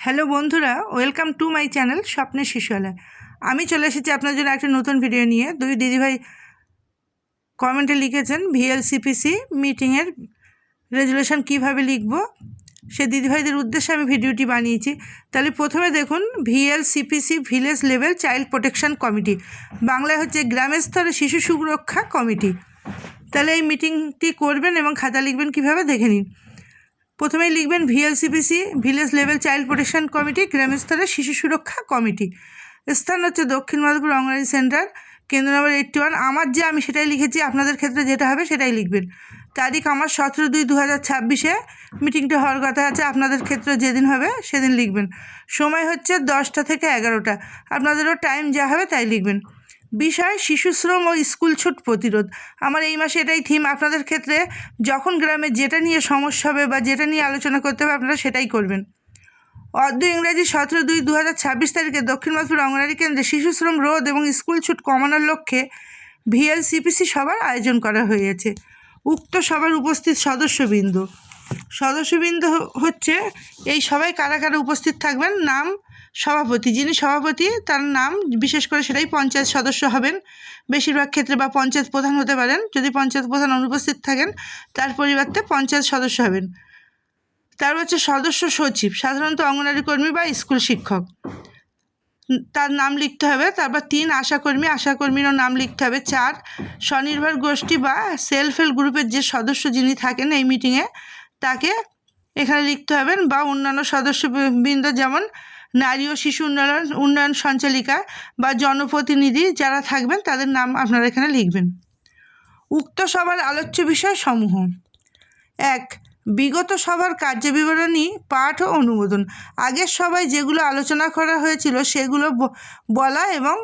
Hello বন্ধুরা, welcome to my channel স্বপ্নের শিশুয়ালয়। আমি চলে এসেছি আপনার জন্য একটা নতুন ভিডিও নিয়ে। দুই দিদিভাই কমেন্টে লিখেছেন ভিএলসিপিসি মিটিংয়ের রেজুলেশন কীভাবে লিখব, সে দিদিভাইদের উদ্দেশ্যে আমি ভিডিওটি বানিয়েছি। তাহলে প্রথমে দেখুন, VLCPC village level child protection committee, বাংলায় হচ্ছে গ্রামের স্তরে শিশু সুরক্ষা কমিটি। তাহলে এই মিটিংটি করবেন এবং খাতা লিখবেন কীভাবে দেখে নিন। প্রথমেই লিখবেন VLCPC village level child protection committee, গ্রামের স্তরে শিশু সুরক্ষা কমিটি। স্থান হচ্ছে দক্ষিণ মাধবপুর অঙ্গনওয়াড়ি সেন্টার, কেন্দ্র নম্বর 81। আমি সেটাই লিখেছি, আপনাদের ক্ষেত্রে যেটা হবে সেটাই লিখবেন। তারিখ আমার 17/2/2026 মিটিংটা হওয়ার কথা আছে, আপনাদের ক্ষেত্রে যেদিন হবে সেদিন লিখবেন। সময় হচ্ছে 10টা থেকে 11টা, আপনাদেরও টাইম যা হবে তাই লিখবেন। বিষয় শিশু শ্রম ও স্কুল ছুট প্রতিরোধ। আমার এই মাসে এটাই থিম। আপনাদের ক্ষেত্রে যখন গ্রামে যেটা নিয়ে সমস্যা হবে বা যেটা নিয়ে আলোচনা করতে হবে আপনারা সেটাই করবেন। ইংরাজি 17/2/2026 তারিখে দক্ষিণ মাধবপুর অঙ্গনওয়াড়ি কেন্দ্রে শিশু শ্রম রোধ এবং স্কুল ছুট কমানোর লক্ষ্যে ভিএলসিপিসি সভার আয়োজন করা হয়েছে। উক্ত সভার উপস্থিত সদস্যবৃন্দ হচ্ছে এই সবাই কারা কারা উপস্থিত থাকবেন। নাম সভাপতি, যিনি সভাপতি তার নাম, বিশেষ করে সেটাই পঞ্চায়েত সদস্য হবেন বেশিরভাগ ক্ষেত্রে, বা পঞ্চায়েত প্রধান হতে পারেন। যদি পঞ্চায়েত প্রধান অনুপস্থিত থাকেন তার পরিবর্তে পঞ্চায়েত সদস্য হবেন। তারপর হচ্ছে সদস্য সচিব, সাধারণত অঙ্গনওয়াড়ি কর্মী বা স্কুল শিক্ষক, তার নাম লিখতে হবে। তারপর 3 আশাকর্মীরও নাম লিখতে হবে। 4 স্বনির্ভর গোষ্ঠী বা সেলফ হেল্প গ্রুপের যে সদস্য যিনি থাকেন এই মিটিংয়ে তাকে এখানে লিখতে হবেন, বা অন্যান্য সদস্যবৃন্দ যেমন নারী ও শিশু উন্নয়ন সঞ্চালিকা বা জনপ্রতিনিধি যারা থাকবেন তাদের নাম আপনারা এখানে লিখবেন। উক্ত সভার আলোচ্য বিষয় সমূহ: 1. বিগত সভার কার্যবিবরণী পাঠ ও অনুমোদন। আগের সভায় যেগুলো আলোচনা করা হয়েছিল সেগুলো বলা এবং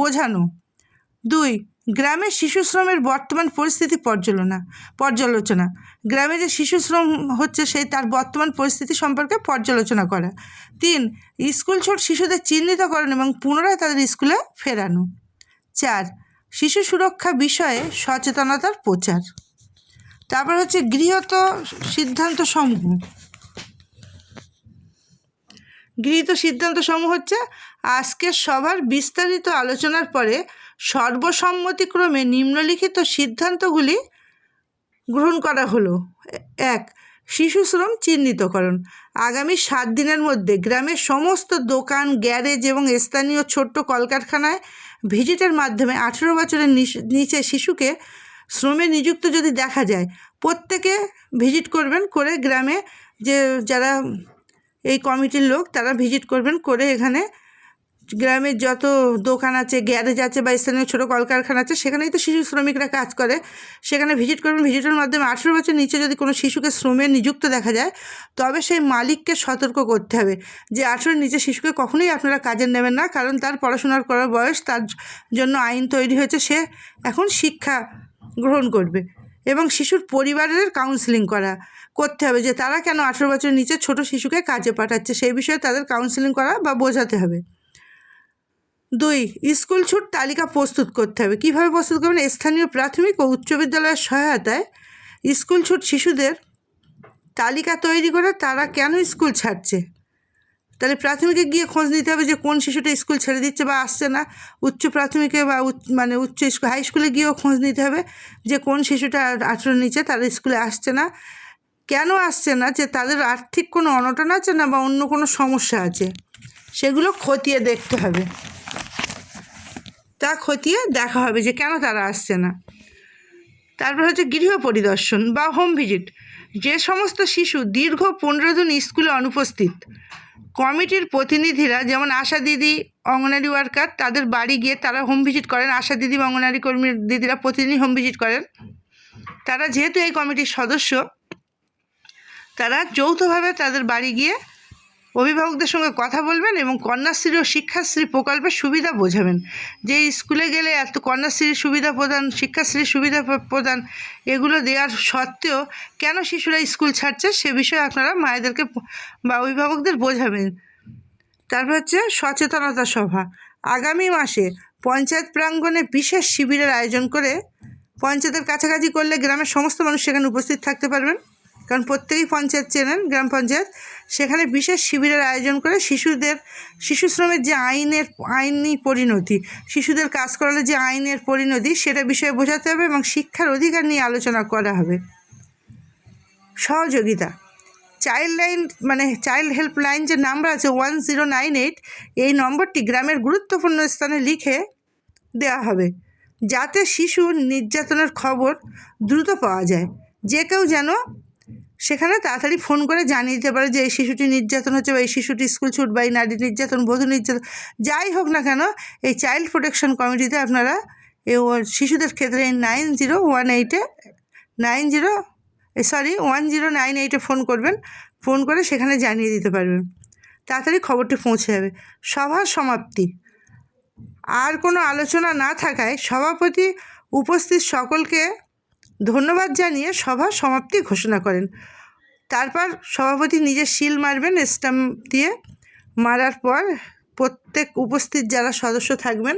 বোঝানো। 2. গ্রামের শিশু শ্রমের বর্তমান পরিস্থিতি পর্যালোচনা। গ্রামে যে শিশু শ্রম হচ্ছে সেই তার বর্তমান পরিস্থিতি সম্পর্কে পর্যালোচনা করা। 3. স্কুল ছুট শিশুদের চিহ্নিতকরণ এবং পুনরায় তাদের স্কুলে ফেরানো। 4. শিশু সুরক্ষা বিষয়ে সচেতনতার প্রচার। তারপর হচ্ছে গৃহীত সিদ্ধান্তসমূহ হচ্ছে আজকের সভার বিস্তারিত আলোচনার পরে সর্বসম্মতিক্রমে নিম্নলিখিত সিদ্ধান্তগুলি গ্রহণ করা হলো। 1. শিশু শ্রম চিহ্নিতকরণ। আগামী 7 দিনের মধ্যে গ্রামের সমস্ত দোকান, গ্যারেজ এবং স্থানীয় ছোট্ট কলকারখানায় ভিজিটের মাধ্যমে 18 বছরের নিচে শিশুকে শ্রমে নিযুক্ত যদি দেখা যায়, প্রত্যেকে ভিজিট করবেন, করে গ্রামে যে যারা এই কমিটির লোক তারা ভিজিট করবেন, করে এখানে গ্রামের যত দোকান আছে, গ্যারেজ আছে বা স্থানীয় ছোটো কলকারখানা আছে সেখানেই তো শিশু শ্রমিকরা কাজ করে, সেখানে ভিজিট করবেন। ভিজিটের মাধ্যমে 18 বছর নিচে যদি কোনো শিশুকে শ্রমে নিযুক্ত দেখা যায় তবে সেই মালিককে সতর্ক করতে হবে যে 18 নিচে শিশুকে কখনোই আপনারা কাজে নেবেন না, কারণ তার পড়াশোনার করার বয়স, তার জন্য আইন তৈরি হয়েছে, সে এখন শিক্ষা গ্রহণ করবে। এবং শিশুর পরিবারের কাউন্সেলিং করতে হবে যে তারা কেন 18 বছরের নিচে ছোট শিশুকে কাজে পাঠাচ্ছে, সেই বিষয়ে তাদের কাউন্সেলিং করা বা বোঝাতে হবে। 2. স্কুল ছুট তালিকা প্রস্তুত করতে হবে। কীভাবে প্রস্তুত করবেন? স্থানীয় প্রাথমিক ও উচ্চ বিদ্যালয়ের সহায়তায় স্কুল ছুট শিশুদের তালিকা তৈরি করে তারা কেন স্কুল ছাড়ছে। তাহলে প্রাথমিকে গিয়ে খোঁজ নিতে হবে যে কোন শিশুটা স্কুল ছেড়ে দিচ্ছে বা আসছে না। উচ্চ প্রাথমিকে বা উচ্চ স্কুল, হাই স্কুলে গিয়েও খোঁজ নিতে হবে যে কোন শিশুটা 18 নিচে তারা স্কুলে আসছে না, কেন আসছে না, যে তাদের আর্থিক কোনো অনটন আছে না বা অন্য কোনো সমস্যা আছে, সেগুলো খতিয়ে দেখতে হবে। খতিয়ে দেখা হবে যে কেন তারা আসছে না। তারপর হচ্ছে গৃহ পরিদর্শন বা হোম ভিজিট। যে সমস্ত শিশু দীর্ঘ 15 দিন স্কুলে অনুপস্থিত, কমিটির প্রতিনিধিরা যেমন আশা দিদি, অঙ্গনওয়াড়ি ওয়ার্কার, তাদের বাড়ি গিয়ে তারা হোম ভিজিট করেন। আশা দিদি বা অঙ্গনওয়াড়ি কর্মী দিদিরা প্রতিদিনই হোম ভিজিট করেন। তারা যেহেতু এই কমিটির সদস্য, তারা যৌথভাবে তাদের বাড়ি গিয়ে অভিভাবকদের সঙ্গে কথা বলবেন এবং কন্যাশ্রী ও শিক্ষাশ্রী প্রকল্পের সুবিধা বোঝাবেন যে স্কুলে গেলে এত কন্যাশ্রীর সুবিধা প্রদান, শিক্ষাশ্রীর সুবিধা প্রদান, এগুলো দেওয়ার সত্ত্বেও কেন শিশুরা স্কুল ছাড়ছে সে বিষয়ে আপনারা মায়েদেরকে বা অভিভাবকদের বোঝাবেন। তারপর হচ্ছে সচেতনতা সভা। আগামী মাসে পঞ্চায়েত প্রাঙ্গণে বিশেষ শিবিরের আয়োজন করে, পঞ্চায়েতের কাছাকাছি করলে গ্রামের সমস্ত মানুষ সেখানে উপস্থিত থাকতে পারবেন। কারণ প্রত্যেকেই পঞ্চায়েত চেনেন, গ্রাম পঞ্চায়েত, সেখানে বিশেষ শিবিরের আয়োজন করে শিশু শ্রমের যে আইনি পরিণতি, শিশুদের কাজ করালে যে আইনের পরিণতি, সেটা বিষয়ে বোঝাতে হবে এবং শিক্ষার অধিকার নিয়ে আলোচনা করা হবে। সহযোগিতা, চাইল্ড হেল্পলাইন যে নাম্বার আছে 1098, এই নম্বরটি গ্রামের গুরুত্বপূর্ণ স্থানে লিখে দেওয়া হবে, যাতে শিশুর নির্যাতনের খবর দ্রুত পাওয়া যায়। যে কেউ যেন সেখানে তাড়াতাড়ি ফোন করে জানিয়ে দিতে পারে যে এই শিশুটি নির্যাতন হচ্ছে, বা এই শিশুটি স্কুল ছুট, বা এই নারী নির্যাতন, বধূ নির্যাতন, যাই হোক না কেন, এই চাইল্ড প্রোটেকশন কমিটিতে আপনারা শিশুদের ক্ষেত্রে এই 1098-এ ফোন করবেন, ফোন করে সেখানে জানিয়ে দিতে পারবেন, তাড়াতাড়ি খবরটি পৌঁছে যাবে। সভার সমাপ্তি, আর কোনো আলোচনা না থাকায় সভাপতি উপস্থিত সকলকে ধন্যবাদ জানিয়ে সভা সমাপ্তি ঘোষণা করেন। তারপর সভাপতি নিজে সিল মারবেন স্ট্যাম্প দিয়ে। মারার পর প্রত্যেক উপস্থিত যারা সদস্য থাকবেন,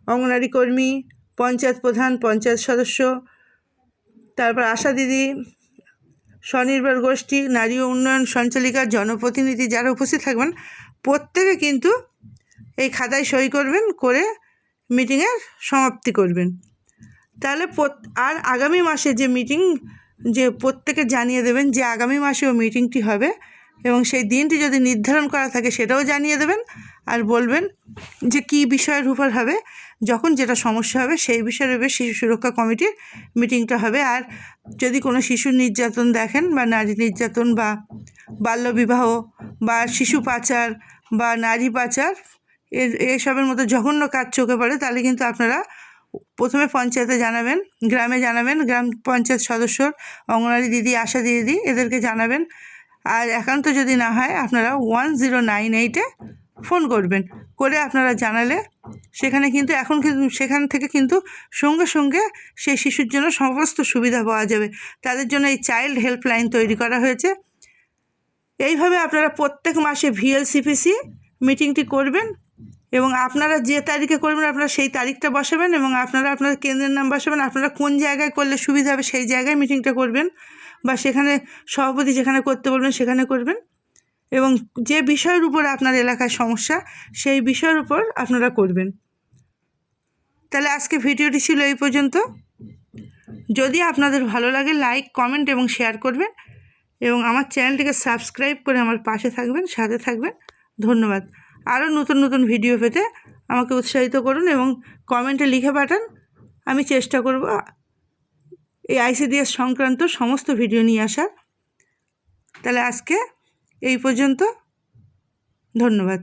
অঙ্গনারী কর্মী, পঞ্চায়েত প্রধান, পঞ্চায়েত সদস্য, তারপর আশা দিদি, স্বনির্ভর গোষ্ঠী, নারী উন্নয়ন সঞ্চালিকা, জনপ্রতিনিধি যারা উপস্থিত থাকবেন, প্রত্যেকে কিন্তু এই খাতায় সই করবেন, করে মিটিংয়ের সমাপ্তি করবেন। তাহলে আর আগামী মাসে যে মিটিং, যে প্রত্যেকে জানিয়ে দেবেন যে আগামী মাসেও মিটিংটি হবে, এবং সেই দিনটি যদি নির্ধারণ করা থাকে সেটাও জানিয়ে দেবেন, আর বলবেন যে কী বিষয়ের উপর হবে, যখন যেটা সমস্যা হবে সেই বিষয়ের উপর শিশু সুরক্ষা কমিটির মিটিংটা হবে। আর যদি কোনো শিশু নির্যাতন দেখেন, বা নারী নির্যাতন, বা বাল্যবিবাহ, বা শিশু পাচার, বা নারী পাচার, এসবের মতো জঘন্য কাজ চোখে পড়ে, তাহলে কিন্তু আপনারা প্রথমে পঞ্চায়েতে জানাবেন, গ্রামে জানাবেন, গ্রাম পঞ্চায়েত সদস্য, অঙ্গনারী দিদি, আশা দিদি, এদেরকে জানাবেন। আর একান্ত যদি না হয়, আপনারা 1098-এ ফোন করবেন, করে আপনারা জানালে সেখান থেকে কিন্তু সঙ্গে সঙ্গে সেই শিশুর জন্য সমস্ত সুবিধা পাওয়া যাবে। তাদের জন্য এই চাইল্ড হেল্পলাইন তৈরি করা হয়েছে। এইভাবে আপনারা প্রত্যেক মাসে VLCPC মিটিংটি করবেন, এবং আপনারা যে তারিখে করবেন আপনারা সেই তারিখটা বসাবেন, এবং আপনারা আপনার কেন্দ্রের নাম বসাবেন। আপনারা কোন জায়গায় করলে সুবিধা হবে সেই জায়গায় মিটিংটা করবেন, বা সেখানে সভাপতি যেখানে করতে বলবেন সেখানে করবেন, এবং যে বিষয়ের উপর আপনার এলাকায় সমস্যা সেই বিষয়ের উপর আপনারা করবেন। তাহলে আজকে ভিডিওটি ছিল এই পর্যন্ত। যদি আপনাদের ভালো লাগে, লাইক, কমেন্ট এবং শেয়ার করবেন, এবং আমার চ্যানেলটিকে সাবস্ক্রাইব করে আমার পাশে থাকবেন, সাথে থাকবেন। ধন্যবাদ। আরও নতুন নতুন ভিডিও পেতে আমাকে উৎসাহিত করুন এবং কমেন্টে লিখে পাঠান। আমি চেষ্টা করব এই ICDS সংক্রান্ত সমস্ত ভিডিও নিয়ে আসার। তাহলে আজকে এই পর্যন্ত। ধন্যবাদ।